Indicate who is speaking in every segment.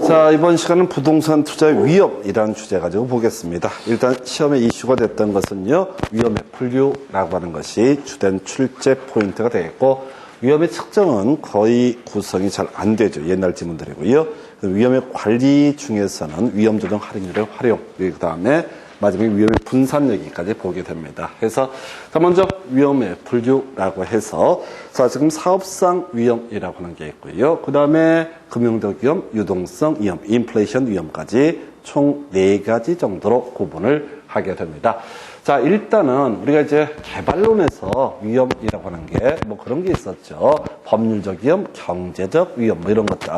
Speaker 1: 자, 이번 시간은 부동산 투자의 위험이라는 주제 가지고 보겠습니다. 일단 시험에 이슈가 됐던 것은요, 위험의 분류라고 하는 것이 주된 출제 포인트가 되겠고, 위험의 측정은 거의 구성이 잘 안 되죠. 옛날 지문들이고요. 위험의 관리 중에서는 위험 조정 할인율의 활용, 그 다음에 마지막에 위험의 분산 얘기까지 보게 됩니다. 그래서 자, 먼저 위험의 분류라고 해서 자, 지금 사업상 위험이라고 하는 게 있고요. 그 다음에 금융적 위험, 유동성 위험, 인플레이션 위험까지 총 4가지 정도로 구분을 하게 됩니다. 자, 일단은 우리가 이제 개발론에서 위험이라고 하는 게 뭐 그런 게 있었죠. 법률적 위험, 경제적 위험, 뭐 이런 것들,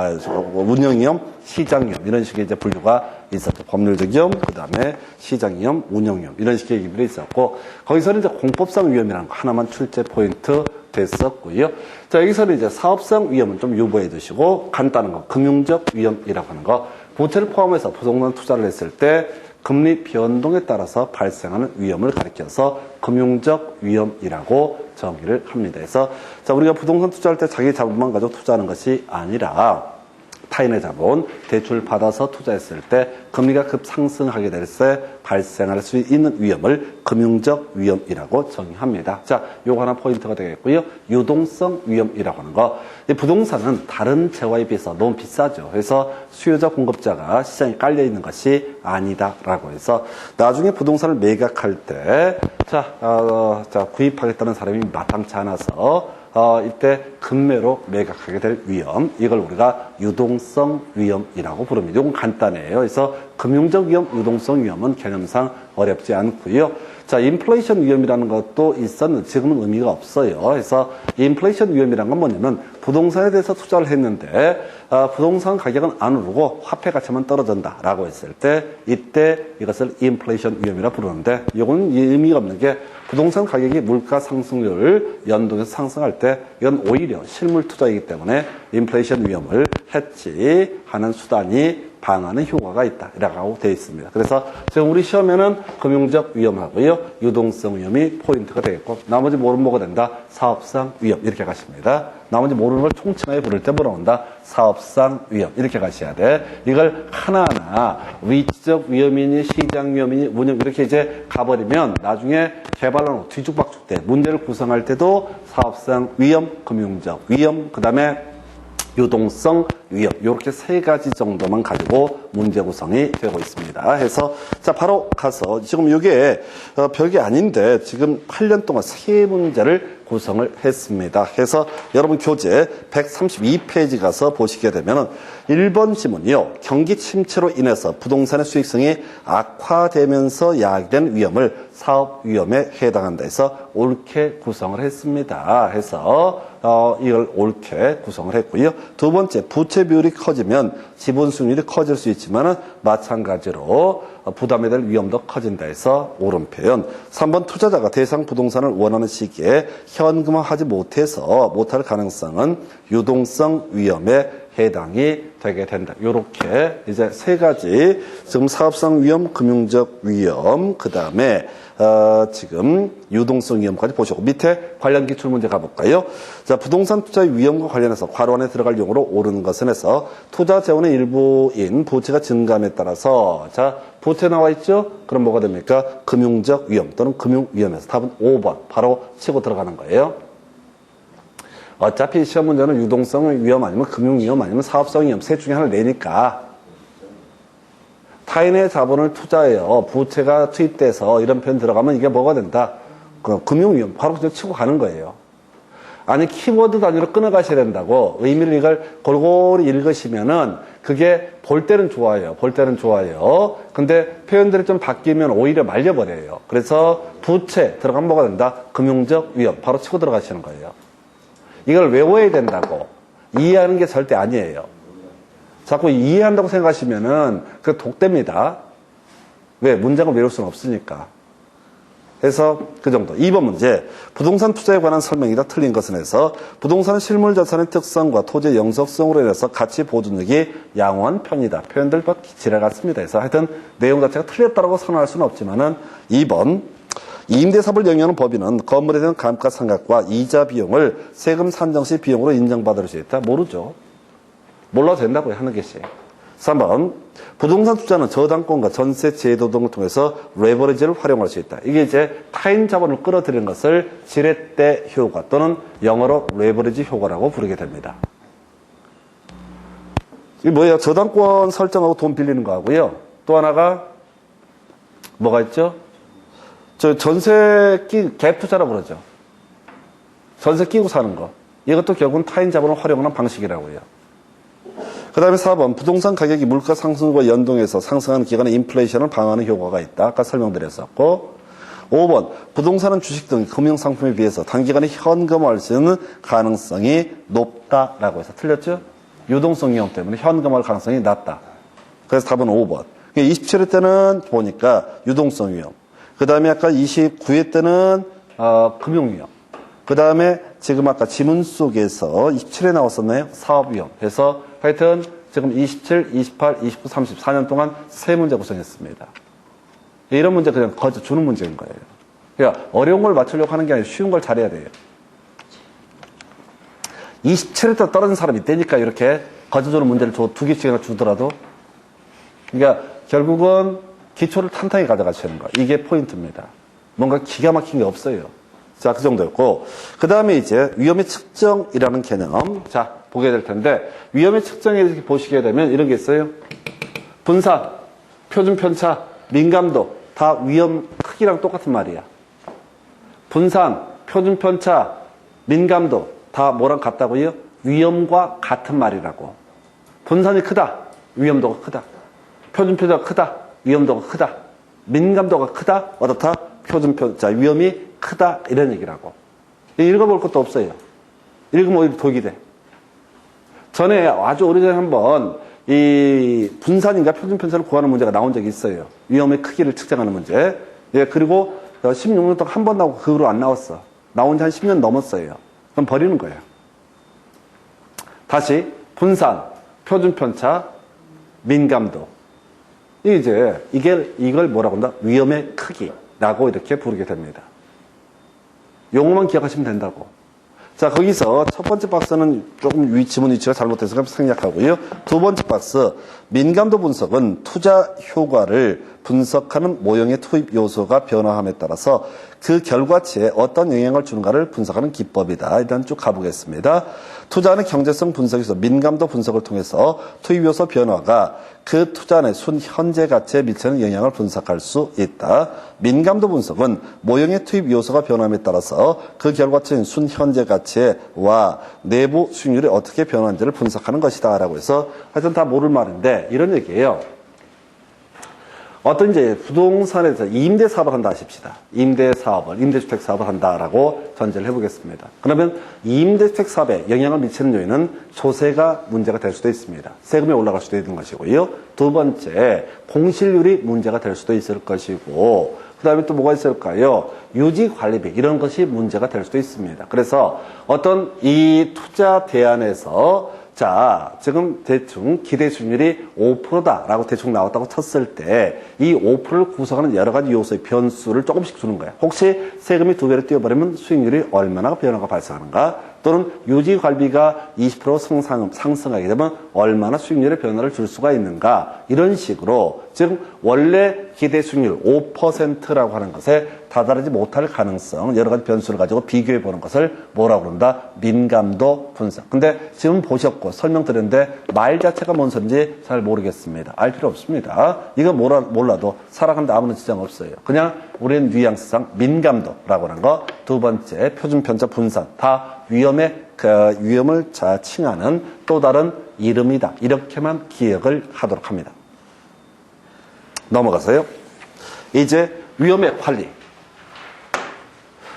Speaker 1: 운영 위험, 시장 위험, 이런 식의 이제 분류가 있었죠. 법률적 위험, 그 다음에 시장 위험, 운영 위험, 이런 식의 얘기들이 있었고, 거기서는 이제 공법상 위험이라는 거 하나만 출제 포인트 됐었고요. 자, 여기서는 이제 사업상 위험은 좀 유보해 두시고, 간단한 거, 금융적 위험이라고 하는 거, 부채를 포함해서 부동산 투자를 했을 때 금리 변동에 따라서 발생하는 위험을 가리켜서 금융적 위험이라고 정의를 합니다. 그래서 자, 우리가 부동산 투자할 때 자기 자본만 가지고 투자하는 것이 아니라 타인의 자본, 대출 받아서 투자했을 때 금리가 급상승하게 될 때 발생할 수 있는 위험을 금융적 위험이라고 정의합니다. 자, 요거 하나 포인트가 되겠고요. 유동성 위험이라고 하는 거. 이 부동산은 다른 재화에 비해서 너무 비싸죠. 그래서 수요자 공급자가 시장에 깔려 있는 것이 아니다라고 해서 나중에 부동산을 매각할 때 자, 구입하겠다는 사람이 마땅치 않아서 이때 급매로 매각하게 될 위험, 이걸 우리가 유동성 위험이라고 부릅니다. 이건 간단해요. 그래서 금융적 위험, 유동성 위험은 개념상 어렵지 않고요. 자, 인플레이션 위험이라는 것도 있었는데 지금은 의미가 없어요. 그래서 인플레이션 위험이라는 건 뭐냐면 부동산에 대해서 투자를 했는데 부동산 가격은 안 오르고 화폐 가치만 떨어진다라고 했을 때 이때 이것을 인플레이션 위험이라고 부르는데 이건 의미가 없는 게 부동산 가격이 물가 상승률을 연동해서 상승할 때 이건 오히려 실물 투자이기 때문에 인플레이션 위험을 해치하는 수단이 방어하는 효과가 있다라고 되어 있습니다. 그래서 지금 우리 시험에는 금융적 위험하고요, 유동성 위험이 포인트가 되겠고 나머지 모르면 뭐가 된다? 사업상 위험 이렇게 가십니다. 나머지 모르는 걸 총칭하게 부를 때 뭐라고 한다? 사업상 위험 이렇게 가셔야 돼. 이걸 하나하나 위치적 위험이니 시장 위험이니 운영 이렇게 이제 가버리면 나중에 개발론 뒤죽박죽 때 문제를 구성할 때도 사업상 위험, 금융적 위험, 그 다음에 유동성 위험, 이렇게 3가지 정도만 가지고 문제 구성이 되고 있습니다. 해서 자, 바로 가서 지금 이게 별게 아닌데 지금 8년 동안 3문제를 구성을 했습니다. 해서 여러분 교재 132페이지 가서 보시게 되면 1번 지문이요, 경기 침체로 인해서 부동산의 수익성이 악화되면서 야기된 위험을 사업 위험에 해당한다 해서 옳게 구성을 했습니다. 해서 이걸 옳게 구성을 했고요. 두 번째, 부채 비율이 커지면 지분 수익률이 커질 수 있지만은 마찬가지로 부담에 될 위험도 커진다 해서 옳은 표현. 3번, 투자자가 대상 부동산을 원하는 시기에 현금화하지 못할 가능성은 유동성 위험에 해당이 되게 된다. 요렇게 이제 3가지 지금 사업상 위험, 금융적 위험, 그 다음에 지금 유동성 위험까지 보시고 밑에 관련 기출문제 가볼까요? 자, 부동산 투자의 위험과 관련해서 괄호 안에 들어갈 용어로 옳은 것은 해서 투자 재원의 일부인 부채가 증감에 따라서 자, 부채 나와 있죠? 그럼 뭐가 됩니까? 금융적 위험 또는 금융 위험에서 답은 5번 바로 치고 들어가는 거예요. 어차피 시험 문제는 유동성 위험 아니면 금융 위험 아니면 사업성 위험 셋 중에 하나를 내니까 타인의 자본을 투자해요. 부채가 투입돼서 이런 표현 들어가면 이게 뭐가 된다? 금융 위험 바로 그냥 치고 가는 거예요. 아니 키워드 단위로 끊어가셔야 된다고 의미를 이걸 골고루 읽으시면은 그게 볼 때는 좋아요. 볼 때는 좋아요. 근데 표현들이 좀 바뀌면 오히려 말려버려요. 그래서 부채 들어가면 뭐가 된다? 금융적 위험 바로 치고 들어가시는 거예요. 이걸 외워야 된다고. 이해하는 게 절대 아니에요. 자꾸 이해한다고 생각하시면은 그 독됩니다. 왜? 문장을 외울 수는 없으니까. 그래서 그 정도. 2번 문제. 부동산 투자에 관한 설명이다. 틀린 것은 해서 부동산은 실물 자산의 특성과 토지의 영속성으로 인해서 가치 보존력이 양호한 편이다. 표현들 지랄 같습니다. 그래서 하여튼 내용 자체가 틀렸다고 선언할 수는 없지만은 2번. 임대사업을 영위하는 법인은 건물에 대한 감가상각과 이자 비용을 세금 산정 시 비용으로 인정받을 수 있다. 모르죠. 몰라도 된다고요. 하는 것이. 3번, 부동산 투자는 저당권과 전세 제도 등을 통해서 레버리지를 활용할 수 있다. 이게 이제 타인 자본을 끌어들이는 것을 지렛대 효과 또는 영어로 레버리지 효과라고 부르게 됩니다. 이게 뭐예요? 저당권 설정하고 돈 빌리는 거 하고요. 또 하나가 뭐가 있죠? 전세 갭 투자라고 그러죠. 전세 끼고 사는 거. 이것도 결국은 타인 자본을 활용하는 방식이라고 해요. 그 다음에 4번, 부동산 가격이 물가 상승과 연동해서 상승하는 기간에 인플레이션을 방어하는 효과가 있다. 아까 설명드렸었고. 5번, 부동산은 주식 등 금융상품에 비해서 단기간에 현금화할 수 있는 가능성이 높다라고 해서 틀렸죠? 유동성 위험 때문에 현금화할 가능성이 낮다. 그래서 답은 5번. 27회 때는 보니까 유동성 위험. 그 다음에 아까 29회 때는 금융 위험. 그 다음에 지금 아까 지문 속에서 27회 나왔었나요? 사업 위험. 그래서 하여튼 지금 27, 28, 29, 30, 4년 동안 3문제 구성했습니다. 이런 문제 그냥 거저 주는 문제인 거예요. 그러니까 어려운 걸 맞추려고 하는 게 아니라 쉬운 걸 잘해야 돼요. 27회 때 떨어진 사람이 있다니까 이렇게 거저 주는 문제를 2개씩이나 주더라도. 그러니까 결국은 기초를 탄탄히 가져가시는 거. 이게 포인트입니다. 뭔가 기가 막힌 게 없어요. 자, 그 정도였고. 그 다음에 이제 위험의 측정이라는 개념. 자, 보게 될 텐데, 위험의 측정에 이렇게 보시게 되면 이런 게 있어요. 분산, 표준 편차, 민감도, 다 위험 크기랑 똑같은 말이야. 분산, 표준 편차, 민감도, 다 뭐랑 같다고요? 위험과 같은 말이라고. 분산이 크다, 위험도가 크다. 표준 편차가 크다, 위험도가 크다. 민감도가 크다, 어떻다? 표준 편차, 위험이 크다, 이런 얘기라고. 읽어볼 것도 없어요. 읽으면 오히려 독이 돼. 전에 아주 오래전에 한번 이 분산인가 표준 편차를 구하는 문제가 나온 적이 있어요. 위험의 크기를 측정하는 문제. 예, 그리고 16년 동안 한 번 나오고 그 후로 안 나왔어. 나온 지 한 10년 넘었어요. 그럼 버리는 거예요. 다시 분산, 표준 편차, 민감도. 이걸 뭐라고 한다? 위험의 크기라고 이렇게 부르게 됩니다. 용어만 기억하시면 된다고. 자, 거기서 첫 번째 박스는 조금 지문 위치가 잘못돼서 생략하고요. 두 번째 박스, 민감도 분석은 투자 효과를 분석하는 모형의 투입 요소가 변화함에 따라서 그 결과치에 어떤 영향을 주는가를 분석하는 기법이다. 일단 쭉 가보겠습니다. 투자는 경제성 분석에서 민감도 분석을 통해서 투입 요소 변화가 그 투자의 순 현재 가치에 미치는 영향을 분석할 수 있다. 민감도 분석은 모형의 투입 요소가 변함에 따라서 그 결과치인 순 현재 가치와 내부 수익률이 어떻게 변하는지를 분석하는 것이다. 라고 해서 하여튼 다 모를 말인데 이런 얘기예요. 어떤 이제 부동산에서 임대 사업을 한다 하십시다. 임대주택 사업을 한다라고 전제를 해보겠습니다. 그러면 임대주택 사업에 영향을 미치는 요인은 조세가 문제가 될 수도 있습니다. 세금이 올라갈 수도 있는 것이고요. 두 번째, 공실률이 문제가 될 수도 있을 것이고, 그 다음에 또 뭐가 있을까요? 유지 관리비, 이런 것이 문제가 될 수도 있습니다. 그래서 어떤 이 투자 대안에서 자, 지금 대충 기대 수익률이 5%다라고 대충 나왔다고 쳤을 때 이 5%를 구성하는 여러 가지 요소의 변수를 조금씩 주는 거예요. 혹시 세금이 2배로 뛰어버리면 수익률이 얼마나 변화가 발생하는가? 또는 유지관리비가 20% 상승하게 되면 얼마나 수익률의 변화를 줄 수가 있는가? 이런 식으로 지금 원래 기대 수익률 5%라고 하는 것에 다다르지 못할 가능성, 여러 가지 변수를 가지고 비교해 보는 것을 뭐라고 그런다? 민감도 분석. 근데 지금 보셨고 설명드렸는데 말 자체가 뭔 소리인지 잘 모르겠습니다. 알 필요 없습니다. 이거 몰라도 살아가는데 아무런 지장 없어요. 그냥 우리는 뉘앙스상 민감도라고 하는 거, 두 번째 표준 편차 분산, 다 위험을 칭하는 또 다른 이름이다. 이렇게만 기억을 하도록 합니다. 넘어가서요. 이제 위험의 관리.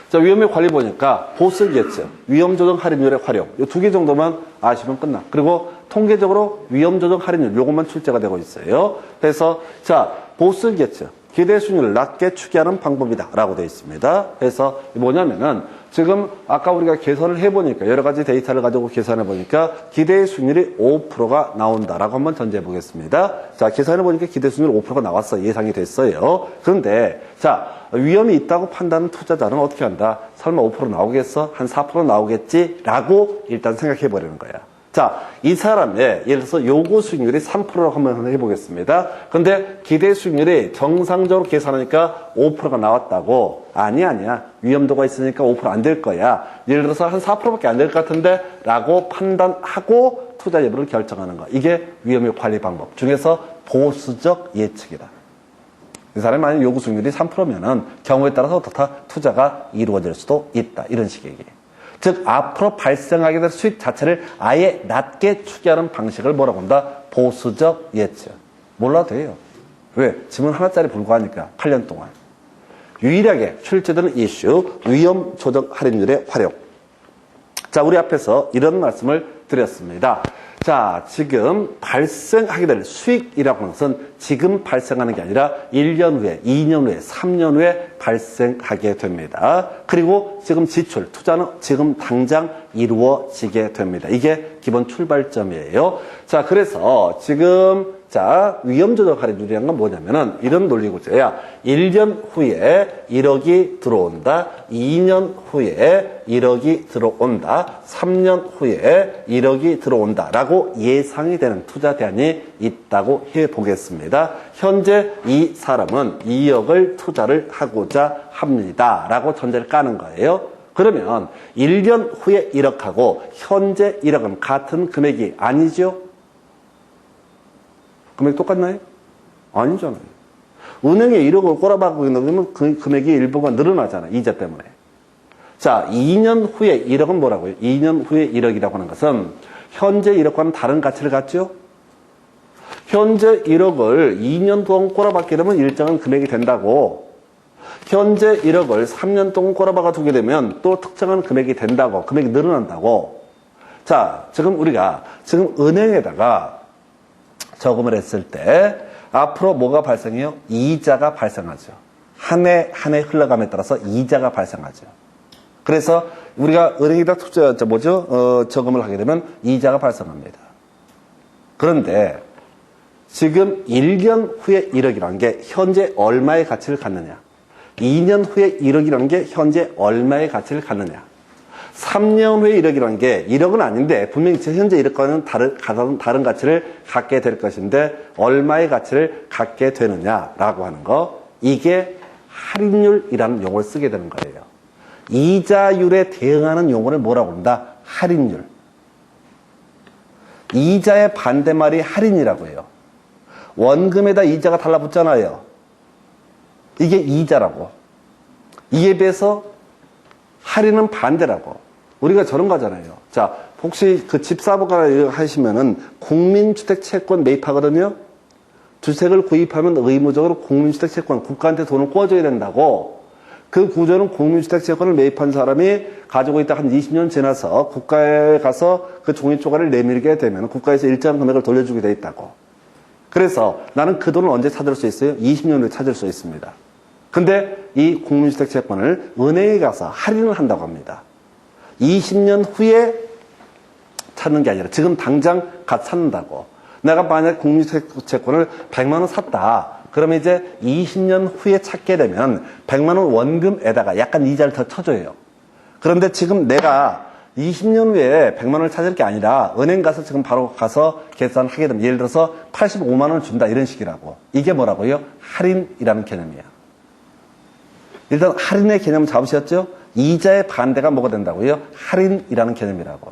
Speaker 1: 자, 위험의 관리 보니까 보스 게츠, 위험 조정 할인율의 활용. 이 2개 정도만 아시면 끝나. 그리고 통계적으로 위험 조정 할인율, 요것만 출제가 되고 있어요. 그래서, 자, 보스 게츠, 기대 수익률을 낮게 추계하는 방법이다. 라고 되어 있습니다. 그래서 뭐냐면은, 지금 아까 우리가 계산을 해보니까, 여러 가지 데이터를 가지고 계산해 보니까, 기대 수익률이 5%가 나온다라고 한번 전제해 보겠습니다. 자, 계산해 보니까 기대 수익률 5%가 나왔어요. 예상이 됐어요. 그런데, 자, 위험이 있다고 판단하는 투자자는 어떻게 한다? 설마 5% 나오겠어? 한 4% 나오겠지? 라고 일단 생각해 버리는 거야. 자, 자, 이 사람의 예를 들어서 요구 수익률이 3%라고 한번 해보겠습니다. 근데 기대 수익률이 정상적으로 계산하니까 5%가 나왔다고. 아니야. 위험도가 있으니까 5% 안 될 거야. 예를 들어서 한 4%밖에 안 될 것 같은데 라고 판단하고 투자 여부를 결정하는 거. 이게 위험의 관리 방법 중에서 보수적 예측이다. 이 사람이 만약 요구 수익률이 3%면은 경우에 따라서 더 투자가 이루어질 수도 있다. 이런 식의 얘기예요. 즉 앞으로 발생하게 될 수익 자체를 아예 낮게 추계하는 방식을 뭐라고 한다? 보수적 예측. 몰라도 돼요. 왜? 지문 하나짜리 불과하니까 8년 동안. 유일하게 출제되는 이슈 위험 조정 할인율의 활용. 자, 우리 앞에서 이런 말씀을 드렸습니다. 자, 지금 발생하게 될 수익이라고 하는 것은 지금 발생하는 게 아니라 1년 후에, 2년 후에, 3년 후에 발생하게 됩니다. 그리고 지금 지출, 투자는 지금 당장 이루어지게 됩니다. 이게 기본 출발점이에요. 자, 그래서 지금 위험 조정 할인율이란 건 뭐냐면은 이런 논리 구조야. 1년 후에 1억이 들어온다. 2년 후에 1억이 들어온다. 3년 후에 1억이 들어온다. 라고 예상이 되는 투자 대안이 있다고 해보겠습니다. 현재 이 사람은 2억을 투자를 하고자 합니다. 라고 전제를 까는 거예요. 그러면 1년 후에 1억하고 현재 1억은 같은 금액이 아니죠? 금액 똑같나요? 아니잖아요. 은행에 1억을 꼬라박고 있는 그 금액이 일부가 늘어나잖아요. 이자 때문에. 자, 2년 후에 1억은 뭐라고요? 2년 후에 1억이라고 하는 것은 현재 1억과는 다른 가치를 갖죠? 현재 1억을 2년 동안 꼬라박게 되면 일정한 금액이 된다고. 현재 1억을 3년 동안 꼬라박아 두게 되면 또 특정한 금액이 된다고. 금액이 늘어난다고. 자, 우리가 은행에다가 저금을 했을 때 앞으로 뭐가 발생해요? 이자가 발생하죠. 한 해 흘러감에 따라서 이자가 발생하죠. 그래서 우리가 은행에다 저금을 하게 되면 이자가 발생합니다. 그런데 지금 1년 후에 1억이라는 게 현재 얼마의 가치를 갖느냐? 2년 후에 1억이라는 게 현재 얼마의 가치를 갖느냐? 3년 후에 1억이라는 게 1억은 아닌데 분명히 현재 1억과는 다른 가치를 갖게 될 것인데 얼마의 가치를 갖게 되느냐라고 하는 거. 이게 할인율이라는 용어를 쓰게 되는 거예요. 이자율에 대응하는 용어를 뭐라고 한다? 할인율. 이자의 반대말이 할인이라고 해요. 원금에다 이자가 달라붙잖아요. 이게 이자라고. 이에 비해서 할인은 반대라고. 우리가 저런 거잖아요. 자, 혹시 그 집사보가 하시면은 국민주택 채권 매입하거든요? 주택을 구입하면 의무적으로 국민주택 채권, 국가한테 돈을 꿔줘야 된다고. 그 구조는 국민주택 채권을 매입한 사람이 가지고 있다 한 20년 지나서 국가에 가서 그 종이조각을 내밀게 되면 국가에서 일정한 금액을 돌려주게 돼 있다고. 그래서 나는 그 돈을 언제 찾을 수 있어요? 20년 후에 찾을 수 있습니다. 근데 이 국민주택 채권을 은행에 가서 할인을 한다고 합니다. 20년 후에 찾는 게 아니라 지금 당장 찾는다고. 내가 만약 국민주택 채권을 100만 원 샀다. 그러면 이제 20년 후에 찾게 되면 100만 원 원금에다가 약간 이자를 더 쳐줘요. 그런데 지금 내가 20년 후에 100만 원을 찾을 게 아니라 은행 가서 지금 바로 가서 계산하게 되면 예를 들어서 85만 원을 준다 이런 식이라고. 이게 뭐라고요? 할인이라는 개념이야. 일단 할인의 개념을 잡으셨죠? 이자의 반대가 뭐가 된다고요? 할인이라는 개념이라고.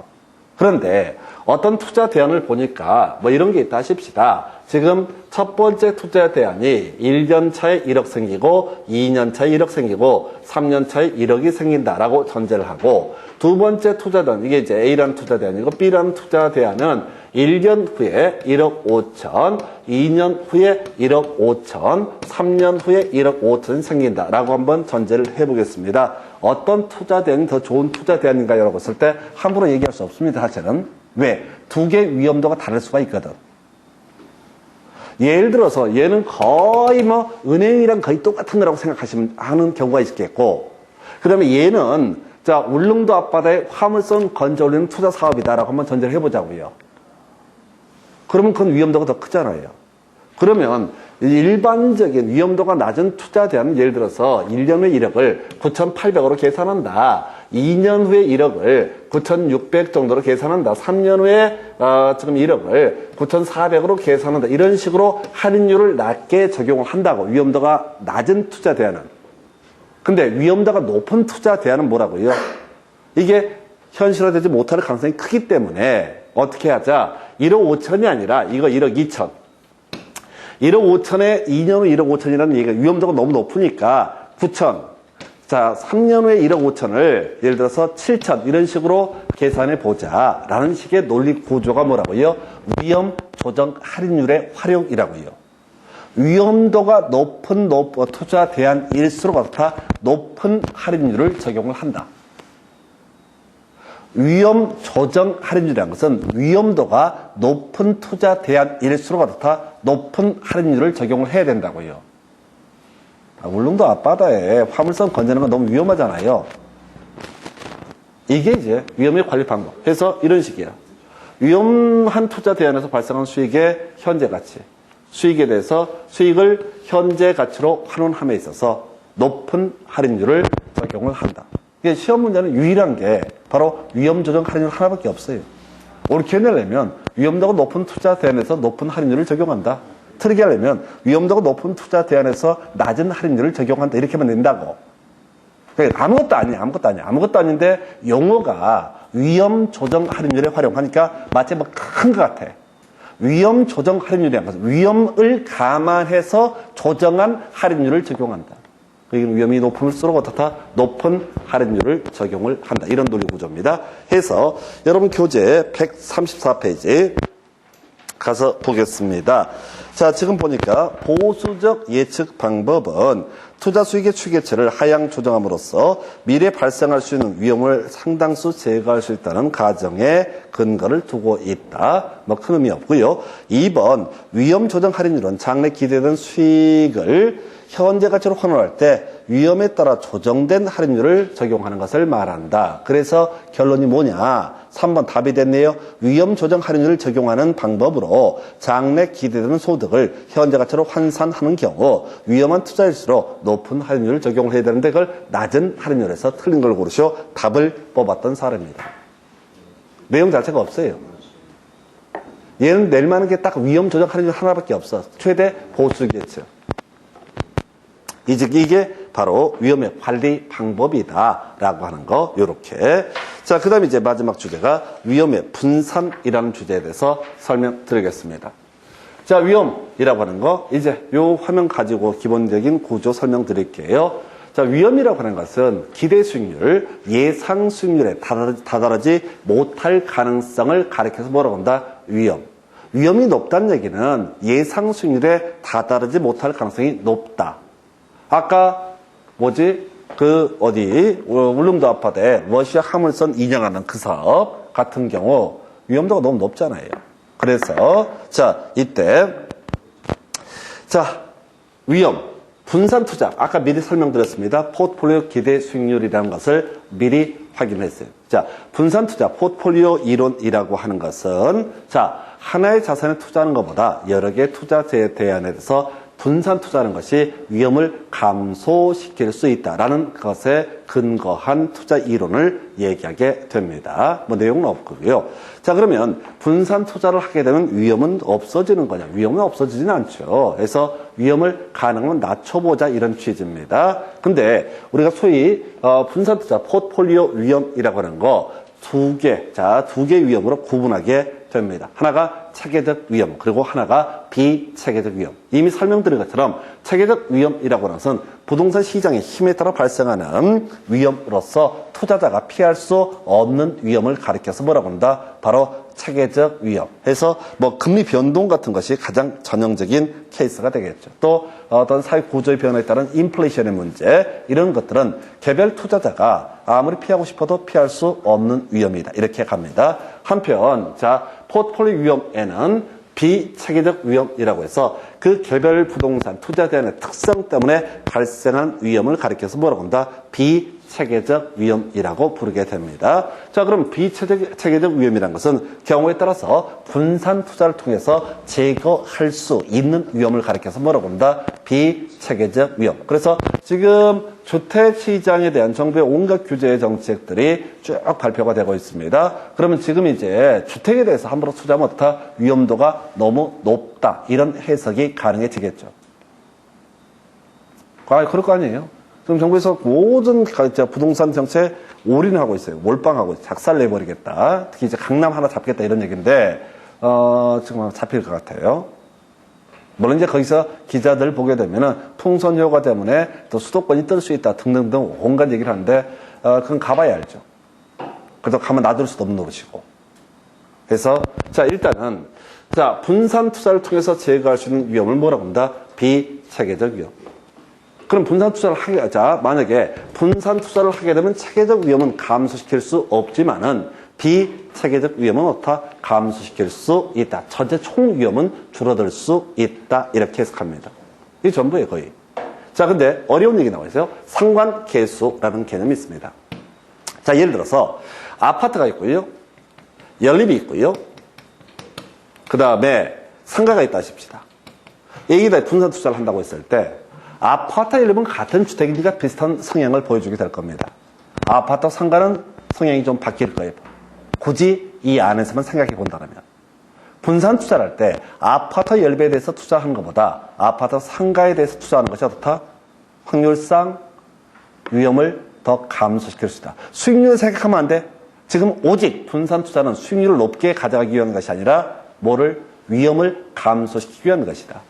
Speaker 1: 그런데 어떤 투자 대안을 보니까 뭐 이런 게 있다 하십시다. 지금 첫 번째 투자 대안이 1년 차에 1억 생기고 2년 차에 1억 생기고 3년 차에 1억이 생긴다라고 전제를 하고 두 번째 투자 대안, 이게 이제 A라는 투자 대안이고 B라는 투자 대안은 1년 후에 1억 5천, 2년 후에 1억 5천, 3년 후에 1억 5천 생긴다라고 한번 전제를 해보겠습니다. 어떤 투자 대안이 더 좋은 투자 대안인가요? 라고 했을 때 함부로 얘기할 수 없습니다. 사실은. 왜? 두 개의 위험도가 다를 수가 있거든. 예를 들어서 얘는 거의 은행이랑 거의 똑같은 거라고 하는 경우가 있겠고, 그 다음에 얘는 울릉도 앞바다에 화물선 건져 올리는 투자 사업이다라고 한번 전제를 해보자고요. 그러면 그건 위험도가 더 크잖아요. 그러면 일반적인 위험도가 낮은 투자 대안은 예를 들어서 1년 후에 1억을 9,800으로 계산한다. 2년 후에 1억을 9,600 정도로 계산한다. 3년 후에 지금 1억을 9,400으로 계산한다. 이런 식으로 할인율을 낮게 적용을 한다고. 위험도가 낮은 투자 대안은. 근데 위험도가 높은 투자 대안은 뭐라고요? 이게 현실화되지 못할 가능성이 크기 때문에 어떻게 하자? 1억 5천이 아니라 이거 1억 2천. 1억 5천에 2년 후 1억 5천이라는 얘기가 위험도가 너무 높으니까 9천. 자, 3년 후에 1억 5천을 예를 들어서 7천 이런 식으로 계산해 보자 라는 식의 논리 구조가 뭐라고요? 위험 조정 할인율의 활용이라고요. 위험도가 높은 투자 대안일수록 어떻다? 높은 할인율을 적용을 한다. 위험 조정 할인율이라는 것은 위험도가 높은 투자 대안일수록 어떻다? 높은 할인율을 적용을 해야 된다고요. 울릉도 앞바다에 화물선 건너는 건 너무 위험하잖아요. 이게 이제 위험의 관리 방법. 그래서 이런 식이야. 위험한 투자 대안에서 발생한 수익의 현재 가치. 수익에 대해서 수익을 현재 가치로 환원함에 있어서 높은 할인율을 적용을 한다. 이게 시험 문제는 유일한 게 바로 위험 조정 할인율 하나밖에 없어요. 옳게 내려면 위험도가 높은 투자 대안에서 높은 할인율을 적용한다. 틀리게 하려면 위험도가 높은 투자 대안에서 낮은 할인율을 적용한다. 이렇게만 된다고. 그러니까 아무것도 아니야. 아무것도 아닌데 용어가 위험 조정 할인율에 활용하니까 마치 뭐 큰 것 같아. 위험 조정 할인율이라는 것은 위험을 감안해서 조정한 할인율을 적용한다. 그러니까 위험이 높을수록 어떻다? 높은 할인율을 적용을 한다. 이런 논리 구조입니다. 해서 여러분 교재 134페이지 가서 보겠습니다. 자, 지금 보니까 보수적 예측 방법은 투자 수익의 추계치를 하향 조정함으로써 미래에 발생할 수 있는 위험을 상당수 제거할 수 있다는 가정에 근거를 두고 있다. 뭐 큰 의미 없고요. 2번 위험 조정 할인율은 장래 기대된 수익을 현재 가치로 환원할 때 위험에 따라 조정된 할인율을 적용하는 것을 말한다. 그래서 결론이 뭐냐? 3번 답이 됐네요. 위험 조정 할인율을 적용하는 방법으로 장래 기대되는 소득을 현재 가치로 환산하는 경우 위험한 투자일수록 높은 할인율을 적용을 해야 되는데 그걸 낮은 할인율에서 틀린 걸 고르시오. 답을 뽑았던 사례입니다. 내용 자체가 없어요. 얘는 낼 만한 게 딱 위험 조정 할인율 하나밖에 없어. 최대 보수 예측. 이게 바로 위험의 관리 방법이다라고 하는 거 요렇게. 자, 그 다음에 이제 마지막 주제가 위험의 분산이라는 주제에 대해서 설명드리겠습니다. 자, 위험이라고 하는 거 이제 요 화면 가지고 기본적인 구조 설명드릴게요. 자, 위험이라고 하는 것은 기대 수익률, 예상 수익률에 다다르지 못할 가능성을 가리켜서 뭐라고 한다? 위험. 위험이 높다는 얘기는 예상 수익률에 다다르지 못할 가능성이 높다. 아까 울릉도 앞바다에 러시아 화물선 인양하는 그 사업 같은 경우 위험도가 너무 높잖아요. 그래서 자, 이때 자, 위험 분산 투자 아까 미리 설명드렸습니다. 포트폴리오 기대 수익률이라는 것을 미리 확인했어요. 자, 분산 투자 포트폴리오 이론이라고 하는 것은 자, 하나의 자산에 투자하는 것보다 여러 개의 투자 대안에 대해서 분산 투자하는 것이 위험을 감소시킬 수 있다라는 것에 근거한 투자 이론을 얘기하게 됩니다. 뭐 내용은 없고요. 자, 그러면 분산 투자를 하게 되면 위험은 없어지는 거냐? 위험은 없어지지는 않죠. 그래서 위험을 가능하면 낮춰보자 이런 취지입니다. 근데 우리가 소위 분산 투자 포트폴리오 위험이라고 하는 거 두 개 위험으로 구분하게 됩니다. 하나가 체계적 위험, 그리고 하나가 비체계적 위험. 이미 설명드린 것처럼 체계적 위험이라고 하는 것은 부동산 시장의 힘에 따라 발생하는 위험으로서 투자자가 피할 수 없는 위험을 가리켜서 뭐라고 한다? 바로 체계적 위험. 해서 뭐 금리 변동 같은 것이 가장 전형적인 케이스가 되겠죠. 또 어떤 사회 구조의 변화에 따른 인플레이션의 문제, 이런 것들은 개별 투자자가 아무리 피하고 싶어도 피할 수 없는 위험이다. 이렇게 갑니다. 한편 자, 포트폴리오 위험에는 비체계적 위험이라고 해서 그 개별 부동산 투자 대안의 특성 때문에 발생한 위험을 가리켜서 뭐라고 한다? 비체계적 위험이라고 부르게 됩니다. 자, 그럼 비체계적 위험이라는 것은 경우에 따라서 분산 투자를 통해서 제거할 수 있는 위험을 가리켜서 뭐라고 한다? 비체계적 위험. 그래서 지금 주택시장에 대한 정부의 온갖 규제 정책들이 쭉 발표가 되고 있습니다. 그러면 지금 이제 주택에 대해서 함부로 투자하면 어떻다? 위험도가 너무 높다. 이런 해석이 가능해지겠죠. 그럴 거 아니에요? 지금 정부에서 모든 부동산 정책에 올인하고 있어요. 몰빵하고 있어요. 작살내버리겠다. 특히 이제 강남 하나 잡겠다 이런 얘기인데, 지금 잡힐 것 같아요. 물론 이제 거기서 기자들 보게 되면은 통선 효과 때문에 또 수도권이 뜰 수 있다 등등등 온갖 얘기를 하는데, 그건 가봐야 알죠. 그래도 가만 놔둘 수도 없는 노릇이고. 그래서, 자, 일단은, 자, 분산 투자를 통해서 제거할 수 있는 위험을 뭐라고 한다? 비체계적 위험. 그럼 분산 투자를 만약에 분산 투자를 하게 되면 체계적 위험은 감소시킬 수 없지만은 비체계적 위험은 어떻다? 감소시킬 수 있다. 전체 총 위험은 줄어들 수 있다. 이렇게 해석합니다. 이게 전부예요, 거의. 자, 근데 어려운 얘기 나와 있어요. 상관계수라는 개념이 있습니다. 자, 예를 들어서 아파트가 있고요. 연립이 있고요. 그 다음에 상가가 있다 하십시다. 여기다 분산 투자를 한다고 했을 때 아파트 연립은 같은 주택이니까 비슷한 성향을 보여주게 될 겁니다. 아파트 상가는 성향이 좀 바뀔 거예요. 굳이 이 안에서만 생각해 본다면. 분산 투자를 할 때 아파트 연립에 대해서 투자하는 것보다 아파트 상가에 대해서 투자하는 것이 어떻다? 확률상 위험을 더 감소시킬 수 있다. 수익률을 생각하면 안 돼. 지금 오직 분산 투자는 수익률을 높게 가져가기 위한 것이 아니라 위험을 감소시키기 위한 것이다.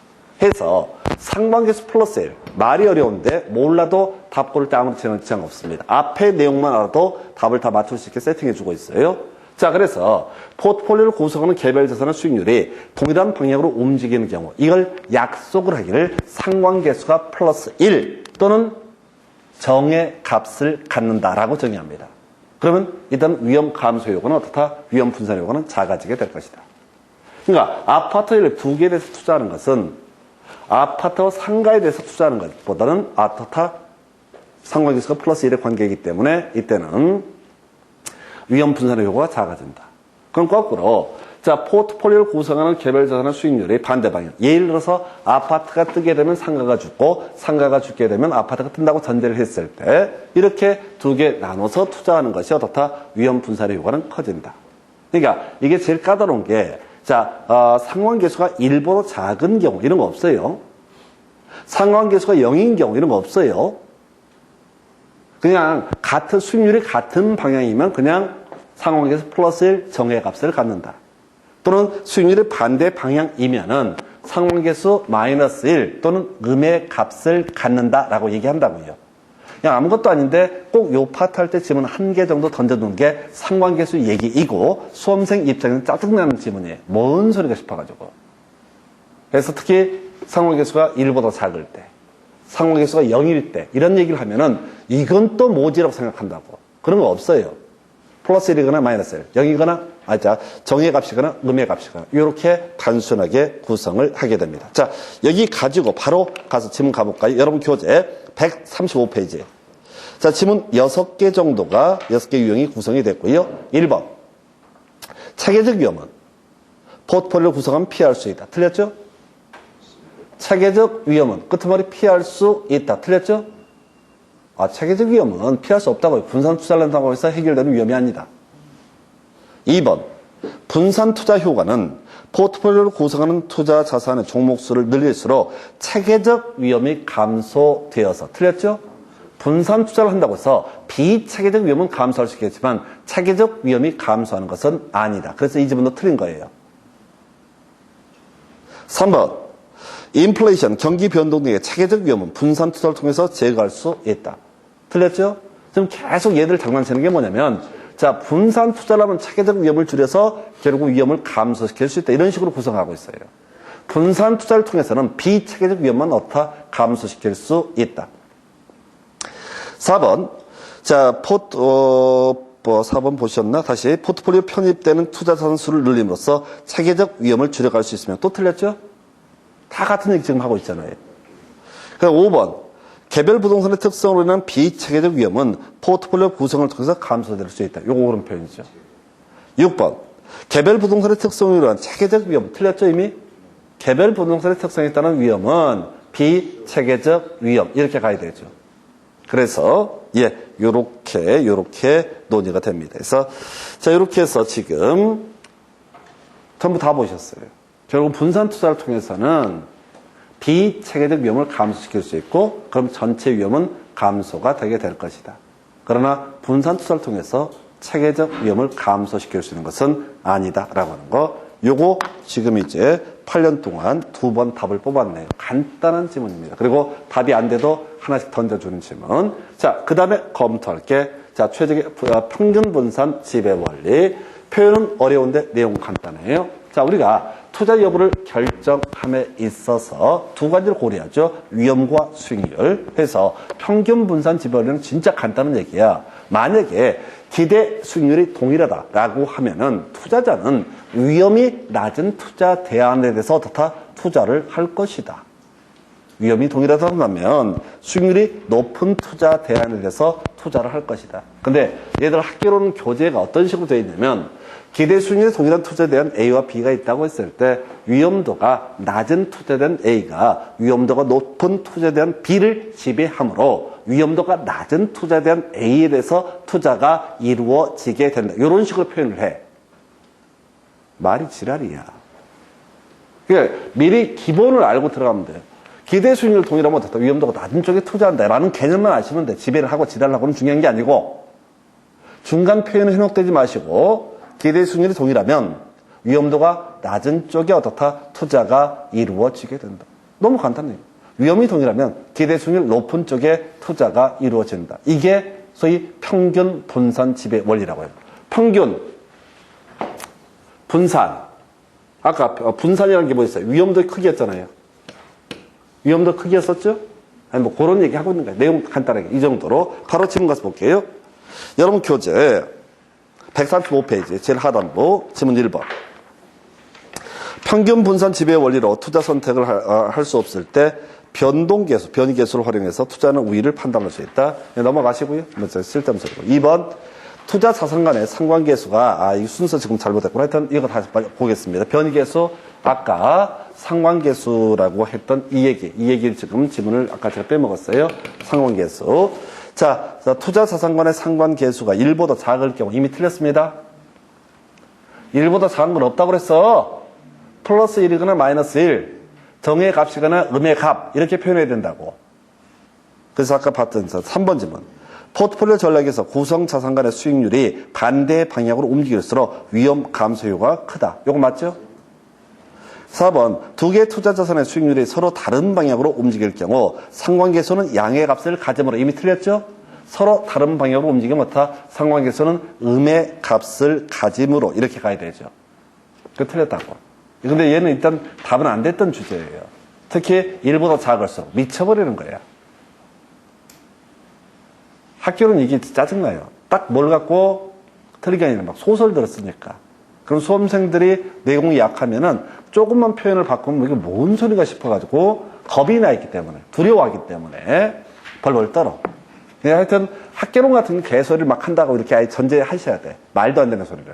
Speaker 1: 해서 상관계수 플러스 1. 말이 어려운데 몰라도 답 고를 때 아무런 지장 없습니다. 앞에 내용만 알아도 답을 다 맞출 수 있게 세팅해주고 있어요. 자, 그래서 포트폴리오를 구성하는 개별 자산의 수익률이 동일한 방향으로 움직이는 경우 이걸 약속을 하기를 상관계수가 플러스 1 또는 정의 값을 갖는다라고 정의합니다. 그러면 일단 위험 감소 요구는 어떻다? 위험 분산 요구는 작아지게 될 것이다. 그러니까 아파트를 두 개에 대해서 투자하는 것은 아파트와 상가에 대해서 투자하는 것보다는 아파트 상관계수가 플러스 1의 관계이기 때문에 이때는 위험 분산의 효과가 작아진다. 그럼 거꾸로 자, 포트폴리오를 구성하는 개별 자산의 수익률이 반대 방향. 예를 들어서 아파트가 뜨게 되면 상가가 죽고 상가가 죽게 되면 아파트가 뜬다고 전제를 했을 때 이렇게 두 개 나눠서 투자하는 것이 어떻다? 위험 분산의 효과는 커진다. 그러니까 이게 제일 까다로운 게 자, 상관계수가 1보다 작은 경우 이런 거 없어요. 상관계수가 0인 경우 이런 거 없어요. 그냥 같은 수익률이 같은 방향이면 그냥 상관계수 플러스 1 정의값을 갖는다. 또는 수익률이 반대 방향이면은 상관계수 마이너스 1 또는 음의 값을 갖는다라고 얘기한다고요. 그냥 아무것도 아닌데 꼭 요 파트 할 때 지문 한 개 정도 던져두는 게 상관계수 얘기이고 수험생 입장에는 짜증나는 지문이에요. 뭔 소리가 싶어가지고. 그래서 특히 상관계수가 1보다 작을 때, 상관계수가 0일 때 이런 얘기를 하면은 이건 또 뭐지라고 생각한다고. 그런 거 없어요. 플러스 1이거나 마이너스 1, 0이거나 정의 값이거나 음의 값이거나 이렇게 단순하게 구성을 하게 됩니다. 자, 여기 가지고 바로 가서 지문 가볼까요? 여러분 교재 135페이지. 자, 지문 6개 정도가 6개 유형이 구성이 됐고요. 1번. 체계적 위험은 포트폴리오 구성하면 피할 수 있다. 틀렸죠? 체계적 위험은 끄트머리 피할 수 있다. 틀렸죠? 체계적 위험은 피할 수 없다고요. 분산 투자를 한다고 해서 해결되는 위험이 아니다. 2번. 분산 투자 효과는 포트폴리오를 구성하는 투자 자산의 종목수를 늘릴수록 체계적 위험이 감소되어서. 틀렸죠? 분산 투자를 한다고 해서 비체계적 위험은 감소할 수 있겠지만 체계적 위험이 감소하는 것은 아니다. 그래서 이 지문도 틀린 거예요. 3번. 인플레이션, 경기 변동 등의 체계적 위험은 분산 투자를 통해서 제거할 수 있다. 틀렸죠? 지금 계속 얘들 장난치는 게 뭐냐면 자, 분산 투자를 하면 체계적 위험을 줄여서 결국 위험을 감소시킬 수 있다. 이런 식으로 구성하고 있어요. 분산 투자를 통해서는 비체계적 위험만 어떻다? 감소시킬 수 있다. 4번. 자, 4번 보셨나? 다시. 포트폴리오 편입되는 투자 자산 수를 늘림으로써 체계적 위험을 줄여갈 수 있으면 또 틀렸죠? 다 같은 얘기 지금 하고 있잖아요. 그럼 5번. 개별 부동산의 특성으로 인한 비체계적 위험은 포트폴리오 구성을 통해서 감소될 수 있다. 요거 옳은 표현이죠. 6번. 개별 부동산의 특성으로 인한 체계적 위험. 틀렸죠, 이미? 개별 부동산의 특성에 따른 위험은 비체계적 위험. 이렇게 가야 되죠. 그래서, 요렇게 논의가 됩니다. 그래서, 자, 요렇게 해서 지금 전부 다 보셨어요. 결국 분산 투자를 통해서는 비체계적 위험을 감소시킬 수 있고, 그럼 전체 위험은 감소가 되게 될 것이다. 그러나 분산 투자를 통해서 체계적 위험을 감소시킬 수 있는 것은 아니다라고 하는 거. 요거 지금 이제 8년 동안 2번 답을 뽑았네요. 간단한 지문입니다. 그리고 답이 안 돼도 하나씩 던져주는 지문. 자, 그 다음에 검토할게. 자, 최적의 평균 분산 지배 원리. 표현은 어려운데 내용은 간단해요. 자, 우리가 투자 여부를 결정함에 있어서 두 가지를 고려하죠. 위험과 수익률. 그래서 평균 분산 지배 원리는 진짜 간단한 얘기야. 만약에 기대 수익률이 동일하다라고 하면은 투자자는 위험이 낮은 투자 대안에 대해서 어떻다? 투자를 할 것이다. 위험이 동일하다면 수익률이 높은 투자 대안에 대해서 투자를 할 것이다. 근데 얘들 학교로는 교재가 어떤 식으로 되어 있냐면 기대 수익률이 동일한 투자 대안 A와 B가 있다고 했을 때 위험도가 낮은 투자 대안 A가 위험도가 높은 투자 대안 B를 지배하므로 위험도가 낮은 투자 대안 A에 대해서 투자가 이루어지게 된다. 이런 식으로 표현을 해. 말이 지랄이야. 그러니까 미리 기본을 알고 들어가면 돼요. 기대 수익률 동일하면 어떻다? 위험도가 낮은 쪽에 투자한다라는 개념만 아시면 돼. 지배를 하고 지달하고는 중요한 게 아니고 중간 표현은 현혹되지 마시고 기대 수익률이 동일하면 위험도가 낮은 쪽에 어떻다? 투자가 이루어지게 된다. 너무 간단해요. 위험이 동일하면 기대 수익률 높은 쪽에 투자가 이루어진다. 이게 소위 평균 분산 지배 원리라고 해요. 평균, 분산. 아까 분산이라는 게 뭐 있어요? 위험도의 크기였잖아요. 위험도 크기였었죠? 아니, 뭐 그런 얘기 하고 있는 거예요. 내용 간단하게. 이 정도로. 바로 지문 가서 볼게요. 여러분 교재 135페이지 제일 하단부 지문 1번. 평균 분산 지배 원리로 투자 선택을 할 수 없을 때 변동계수, 변이계수를 활용해서 투자는 우위를 판단할 수 있다. 네, 넘어가시고요. 쓸데없는 소리고. 2번. 투자 자산 간의 상관계수가, 이 순서 지금 잘못했구나. 하여튼 이거 다시 보겠습니다. 변이계수, 아까 상관계수라고 했던 이 얘기를 지금 지문을 아까 제가 빼먹었어요. 상관계수. 자, 투자 자산 간의 상관계수가 1보다 작을 경우 이미 틀렸습니다. 1보다 작은 건 없다고 그랬어. 플러스 1이거나 마이너스 1. 정의 값이거나 음의 값. 이렇게 표현해야 된다고. 그래서 아까 봤던 3번 지문. 포트폴리오 전략에서 구성 자산 간의 수익률이 반대 방향으로 움직일수록 위험 감소 효과가 크다. 요거 맞죠? 4번. 두 개의 투자 자산의 수익률이 서로 다른 방향으로 움직일 경우 상관계수는 양의 값을 가짐으로 이미 틀렸죠? 서로 다른 방향으로 움직이면 어떻다? 상관계수는 음의 값을 가짐으로 이렇게 가야 되죠. 그 틀렸다고. 근데 얘는 일단 답은 안 됐던 주제예요. 특히 1보다 작을수록 미쳐버리는 거야. 학교는 이게 짜증나요. 딱 뭘 갖고 틀리게 아니라 막 소설 들었으니까. 그럼 수험생들이 내용이 약하면은 조금만 표현을 바꾸면 이게 뭔 소리가 싶어가지고 겁이 나 있기 때문에, 두려워하기 때문에 벌벌 떨어. 하여튼 학개론 같은 개소리를 막 한다고 이렇게 아예 전제하셔야 돼. 말도 안 되는 소리를.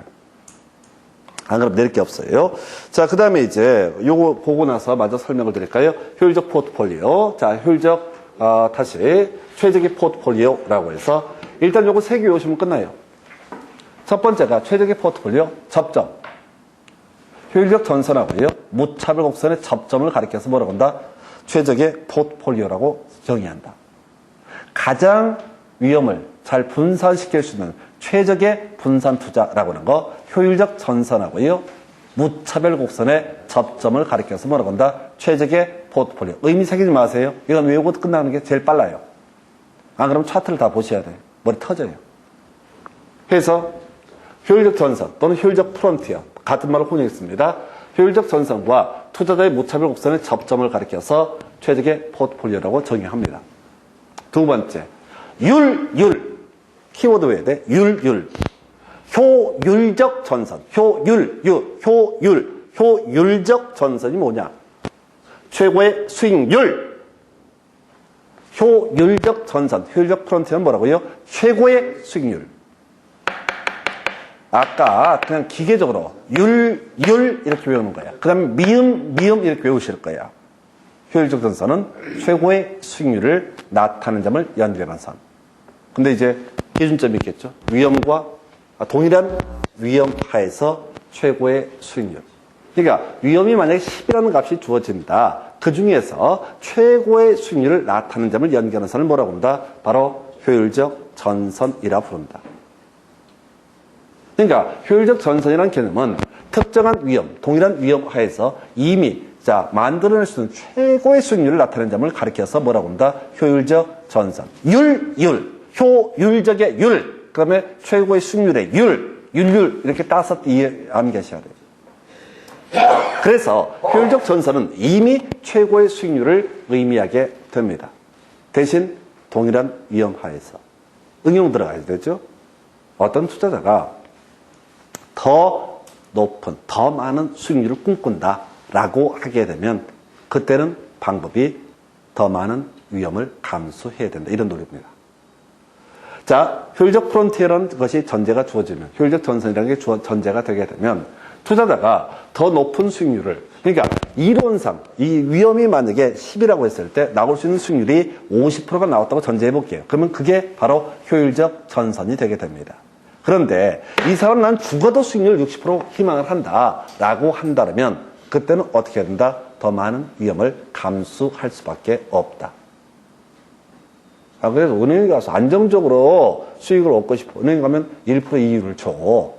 Speaker 1: 안 그럼 낼 게 없어요. 자, 그 다음에 이제 요거 보고 나서 마저 설명을 드릴까요? 효율적 포트폴리오. 자, 효율적, 다시 최적의 포트폴리오라고 해서 일단 요거 3개 외우시면 끝나요. 첫 번째가 최적의 포트폴리오 접점. 효율적 전선하고요. 무차별 곡선의 접점을 가리켜서 뭐라고 한다? 최적의 포트폴리오라고 정의한다. 가장 위험을 잘 분산시킬 수 있는 최적의 분산 투자라고 하는 거 효율적 전선하고요. 무차별 곡선의 접점을 가리켜서 뭐라고 한다? 최적의 포트폴리오. 의미 새기지 마세요. 이건 외우고 끝나는 게 제일 빨라요. 안 그러면 차트를 다 보셔야 돼요. 머리 터져요. 그래서 효율적 전선 또는 효율적 프론티어 같은 말로 혼용했습니다. 효율적 전선과 투자자의 무차별 곡선의 접점을 가리켜서 최적의 포트폴리오라고 정의합니다. 두 번째, 율. 키워드 외에 돼. 율. 효율적 전선. 효율적 전선이 뭐냐? 최고의 수익률. 효율적 전선, 효율적 프론티어는 뭐라고요? 최고의 수익률. 아까 그냥 기계적으로 율 이렇게 외우는 거예요. 그 다음에 미음 이렇게 외우실 거예요. 효율적 전선은 최고의 수익률을 나타내는 점을 연결한 선. 근데 이제 기준점이 있겠죠. 위험과 동일한 위험 하에서 최고의 수익률. 그러니까 위험이 만약에 10이라는 값이 주어진다. 그 중에서 최고의 수익률을 나타내는 점을 연결한 선을 뭐라고 한다? 바로 효율적 전선이라 부른다. 그러니까 효율적 전선이라는 개념은 특정한 위험, 동일한 위험 하에서 이미 만들어낼 수 있는 최고의 수익률을 나타내는 점을 가리켜서 뭐라고 한다? 효율적 전선. 효율적의 율, 그 다음에 최고의 수익률의 율 이렇게 따서 암기하셔야 돼요. 그래서 효율적 전선은 이미 최고의 수익률을 의미하게 됩니다. 대신 동일한 위험 하에서 응용 들어가야 되죠. 어떤 투자자가 더 높은, 더 많은 수익률을 꿈꾼다라고 하게 되면 그때는 방법이 더 많은 위험을 감수해야 된다. 이런 논리입니다. 자, 효율적 프론티어라는 것이 전제가 주어지면, 효율적 전선이라는 게 전제가 되게 되면 투자자가 더 높은 수익률을, 그러니까 이론상 이 위험이 만약에 10이라고 했을 때 나올 수 있는 수익률이 50%가 나왔다고 전제해 볼게요. 그러면 그게 바로 효율적 전선이 되게 됩니다. 그런데 이 사람은 난 죽어도 수익률 60% 희망을 한다라고 한다면 그때는 어떻게 해야 된다? 더 많은 위험을 감수할 수밖에 없다. 그래서 은행에 가서 안정적으로 수익을 얻고 싶어. 은행에 가면 1% 이율을 줘.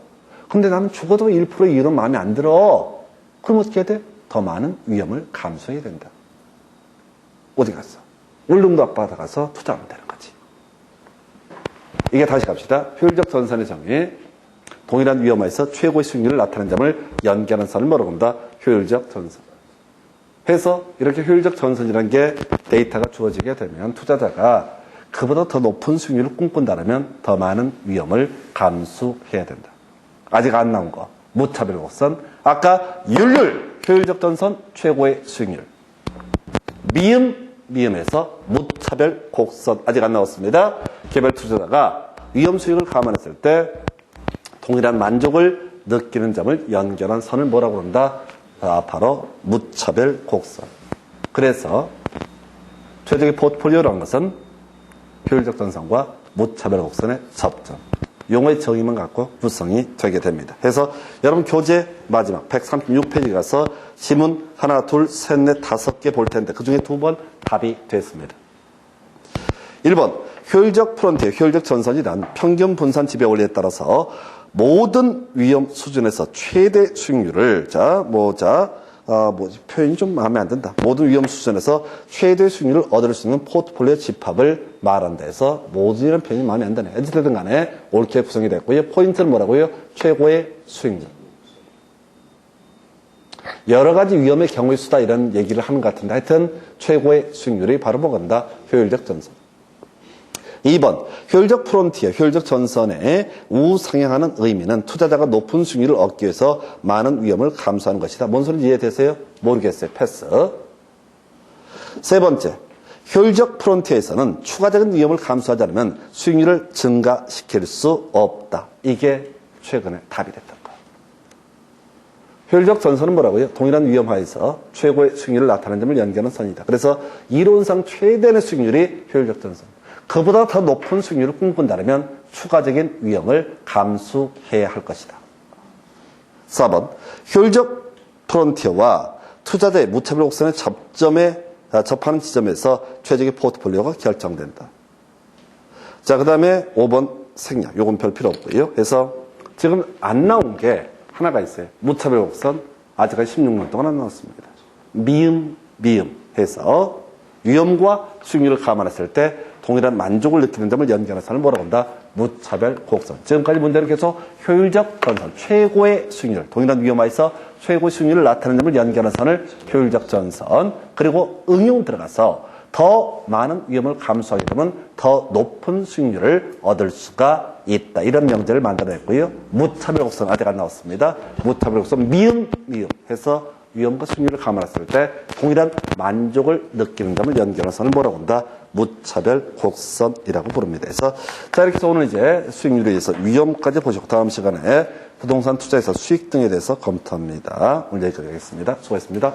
Speaker 1: 근데 나는 죽어도 1% 이율은 마음에 안 들어. 그럼 어떻게 해야 돼? 더 많은 위험을 감수해야 된다. 어디 갔어? 울릉도 앞바다 가서 투자하면 되는 거지. 이게 다시 갑시다. 효율적 전선의 정의. 동일한 위험에서 최고의 수익률을 나타내는 점을 연결하는 선을 뭐라고 한다? 효율적 전선. 해서 이렇게 효율적 전선이라는 게 데이터가 주어지게 되면 투자자가 그보다 더 높은 수익률을 꿈꾼다면 더 많은 위험을 감수해야 된다. 아직 안 나온 거. 무차별 곡선. 아까 효율적 전선 최고의 수익률. 미음에서 무차별 곡선. 아직 안 나왔습니다. 개별 투자자가 위험 수익을 감안했을 때 동일한 만족을 느끼는 점을 연결한 선을 뭐라고 한다? 바로 무차별 곡선. 그래서 최적의 포트폴리오라는 것은 효율적 전선과 무차별 곡선의 접점. 용어의 정의만 갖고 구성이 되게 됩니다. 그래서 여러분 교재 마지막 136페이지 가서 지문 하나, 둘, 셋, 넷, 5개 볼 텐데 그중에 2번 답이 됐습니다. 1번 효율적 프론티어, 효율적 전선이란 평균 분산 지배 원리에 따라서 모든 위험 수준에서 최대 수익률을 표현이 좀 마음에 안 든다. 모든 위험 수준에서 최대 수익률을 얻을 수 있는 포트폴리오 집합을 말한다 해서 모든이라는 표현이 마음에 안 드네. 어찌됐든 간에 옳게 구성이 됐고요. 포인트는 뭐라고요? 최고의 수익률. 여러 가지 위험의 경우의 수다 이런 얘기를 하는 것 같은데 하여튼 최고의 수익률이 바로 뭐간다? 효율적 전선. 2번 효율적 프론티어, 효율적 전선의 우상향하는 의미는 투자자가 높은 수익률을 얻기 위해서 많은 위험을 감수하는 것이다. 뭔 소리인지 이해되세요? 모르겠어요. 패스. 세 번째, 효율적 프론티어에서는 추가적인 위험을 감수하지 않으면 수익률을 증가시킬 수 없다. 이게 최근에 답이 됐던 거예요. 효율적 전선은 뭐라고요? 동일한 위험 하에서 최고의 수익률을 나타내는 점을 연결하는 선이다. 그래서 이론상 최대의 수익률이 효율적 전선. 그보다 더 높은 수익률을 꿈꾼다면 추가적인 위험을 감수해야 할 것이다. 4번, 효율적 프론티어와 투자자의 무차별 곡선의 접하는 지점에서 최적의 포트폴리오가 결정된다. 자, 그 다음에 5번 생략. 요건 별 필요 없고요. 그래서 지금 안 나온 게 하나가 있어요. 무차별 곡선. 아직까지 16년 동안 안 나왔습니다. 미음 해서 위험과 수익률을 감안했을 때 동일한 만족을 느끼는 점을 연결하는 선을 뭐라고 한다? 무차별 곡선. 지금까지 문제는 계속 효율적 전선, 최고의 수익률, 동일한 위험하에서 최고의 수익률을 나타내는 점을 연결하는 선을 효율적 전선, 그리고 응용 들어가서 더 많은 위험을 감수하게 되면 더 높은 수익률을 얻을 수가 있다. 이런 명제를 만들어냈고요. 무차별 곡선 아직 안 나왔습니다. 무차별 곡선 미음 해서 위험과 수익률을 감안했을 때 동일한 만족을 느끼는 점을 연결한 선을 뭐라고 한다? 무차별 곡선이라고 부릅니다. 그래서 자, 이렇게 해서 오늘 이제 수익률에 의해서 위험까지 보시고 다음 시간에 부동산 투자에서 수익 등에 대해서 검토합니다. 오늘 여기까지 하겠습니다. 수고하셨습니다.